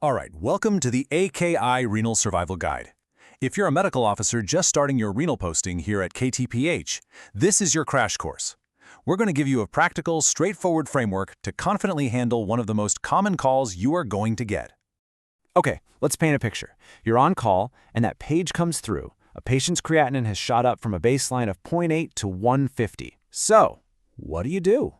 All right, welcome to the AKI Renal Survival Guide. If you're a medical officer just starting your renal posting here at Ktph, this is your crash course. We're going to give you a practical, straightforward framework to confidently handle one of the most common calls you are going to get. Okay, let's paint a picture. You're on call, and that page comes through. A patient's creatinine has shot up from a baseline of 0.8 to 150. So, what do?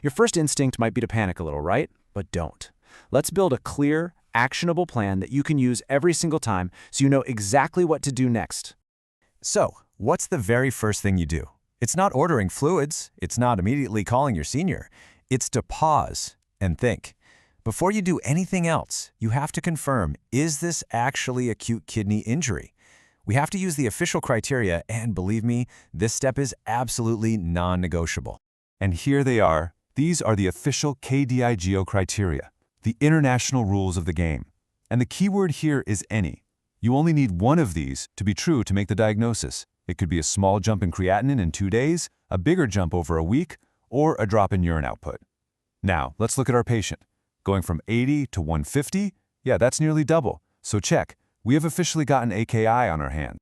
Your first instinct might be to panic a little, right? But don't. Let's build a clear, actionable plan that you can use every single time so you know exactly what to do next. So, what's the very first thing you do? It's not ordering fluids. It's not immediately calling your senior. It's to pause and think. Before you do anything else, you have to confirm, is this actually acute kidney injury? We have to use the official criteria, and believe me, this step is absolutely non-negotiable. And here they are. These are the official KDIGO criteria, the international rules of the game. And the key word here is any. You only need one of these to be true to make the diagnosis. It could be a small jump in creatinine in 2 days, a bigger jump over a week, or a drop in urine output. Now, let's look at our patient. Going from 80 to 150? Yeah, that's nearly double. So check. We have officially got an AKI on our hands.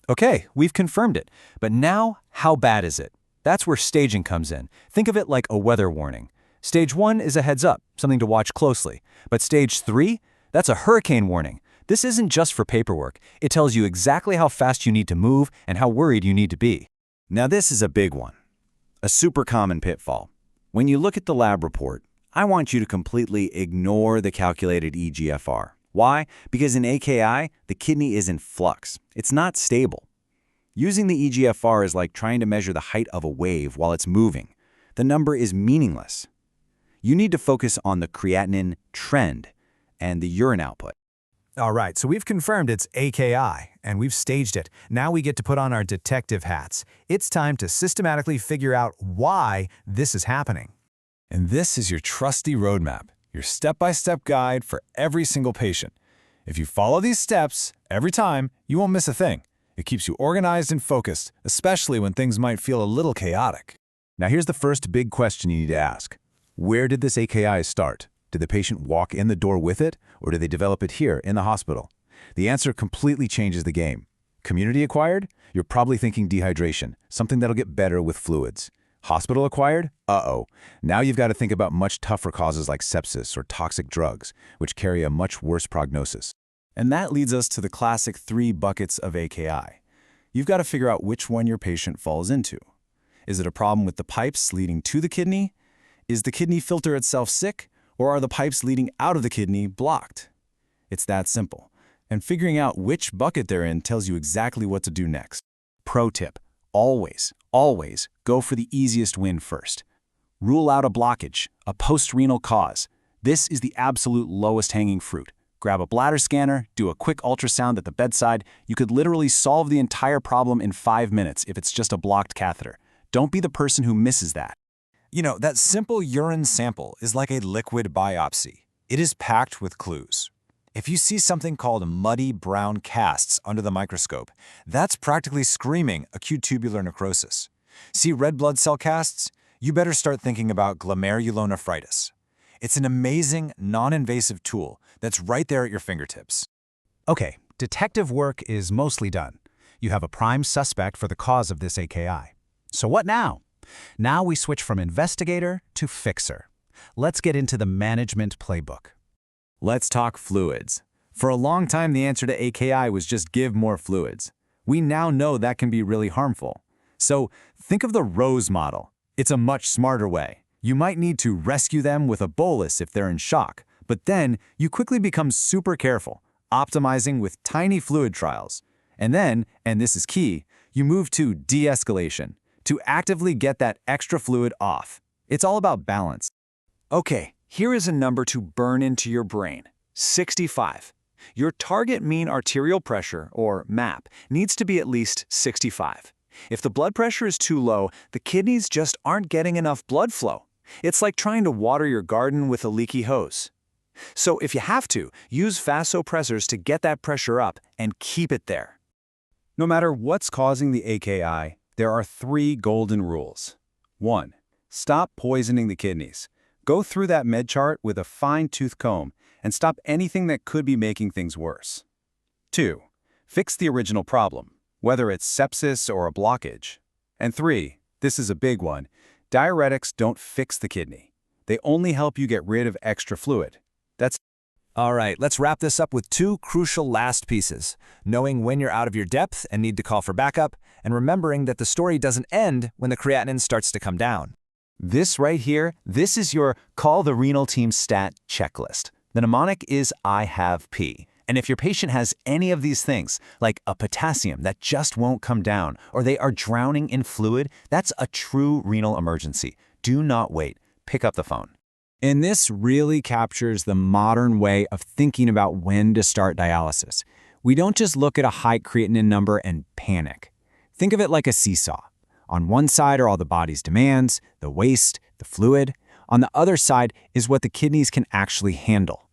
Okay, we've confirmed it. But now, how bad is it? That's where staging comes in. Think of it like a weather warning. Stage 1 is a heads up, something to watch closely. But stage 3? That's a hurricane warning. This isn't just for paperwork. It tells you exactly how fast you need to move and how worried you need to be. Now this is a big one. A super common pitfall. When you look at the lab report, I want you to completely ignore the calculated eGFR. Why? Because in AKI, the kidney is in flux. It's not stable. Using the eGFR is like trying to measure the height of a wave while it's moving. The number is meaningless. You need to focus on the creatinine trend and the urine output. All right, so we've confirmed it's AKI, and we've staged it. Now we get to put on our detective hats. It's time to systematically figure out why this is happening. And this is your trusty roadmap, your step-by-step guide for every single patient. If you follow these steps every time, you won't miss a thing. It keeps you organized and focused, especially when things might feel a little chaotic. Now here's the first big question you need to ask. Where did this AKI start? Did the patient walk in the door with it, or did they develop it here in the hospital? The answer completely changes the game. Community acquired? You're probably thinking dehydration, something that'll get better with fluids. Hospital acquired? Uh-oh. Now you've got to think about much tougher causes like sepsis or toxic drugs, which carry a much worse prognosis. And that leads us to the classic 3 buckets of AKI. You've got to figure out which one your patient falls into. Is it a problem with the pipes leading to the kidney? Is the kidney filter itself sick? Or are the pipes leading out of the kidney blocked? It's that simple. And figuring out which bucket they're in tells you exactly what to do next. Pro tip, always go for the easiest win first. Rule out a blockage, a post-renal cause. This is the absolute lowest hanging fruit. Grab a bladder scanner, do a quick ultrasound at the bedside. You could literally solve the entire problem in 5 minutes if it's just a blocked catheter. Don't be the person who misses that. You know, that simple urine sample is like a liquid biopsy. It is packed with clues. If you see something called muddy brown casts under the microscope, that's practically screaming acute tubular necrosis. See red blood cell casts? You better start thinking about glomerulonephritis. It's an amazing, non-invasive tool that's right there at your fingertips. Okay, detective work is mostly done. You have a prime suspect for the cause of this AKI. So what now? Now we switch from investigator to fixer. Let's get into the management playbook. Let's talk fluids. For a long time, the answer to AKI was just give more fluids. We now know that can be really harmful. So think of the Rose model. It's a much smarter way. You might need to rescue them with a bolus if they're in shock, but then you quickly become super careful, optimizing with tiny fluid trials. And then, and this is key, you move to de-escalation, to actively get that extra fluid off. It's all about balance. Okay, here is a number to burn into your brain. 65. Your target mean arterial pressure, or MAP, needs to be at least 65. If the blood pressure is too low, the kidneys just aren't getting enough blood flow. It's like trying to water your garden with a leaky hose. So if you have to, use vasopressors to get that pressure up and keep it there. No matter what's causing the AKI, there are 3 golden rules. 1. Stop poisoning the kidneys. Go through that med chart with a fine-tooth comb and stop anything that could be making things worse. 2. Fix the original problem, whether it's sepsis or a blockage. And 3, this is a big one, diuretics don't fix the kidney. They only help you get rid of extra fluid. That's All right, let's wrap this up with 2 crucial last pieces: knowing when you're out of your depth and need to call for backup, and remembering that the story doesn't end when the creatinine starts to come down. This right here, this is your Call the Renal Team Stat checklist. The mnemonic is I have P. And if your patient has any of these things, like a potassium that just won't come down, or they are drowning in fluid, that's a true renal emergency. Do not wait. Pick up the phone. And this really captures the modern way of thinking about when to start dialysis. We don't just look at a high creatinine number and panic. Think of it like a seesaw. On one side are all the body's demands, the waste, the fluid. On the other side is what the kidneys can actually handle.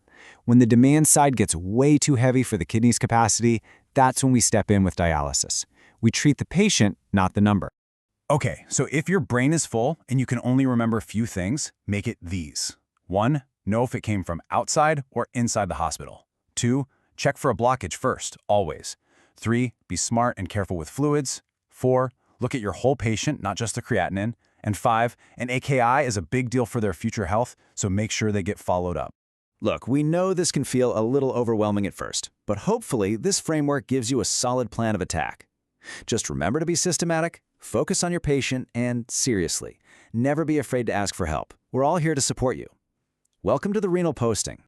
When the demand side gets way too heavy for the kidney's capacity, that's when we step in with dialysis. We treat the patient, not the number. Okay, so if your brain is full and you can only remember a few things, make it these. 1. Know if it came from outside or inside the hospital. 2. Check for a blockage first, always. 3. Be smart and careful with fluids. 4. Look at your whole patient, not just the creatinine. And 5. An AKI is a big deal for their future health, so make sure they get followed up. Look, we know this can feel a little overwhelming at first, but hopefully this framework gives you a solid plan of attack. Just remember to be systematic, focus on your patient, and seriously, never be afraid to ask for help. We're all here to support you. Welcome to the Renal Posting.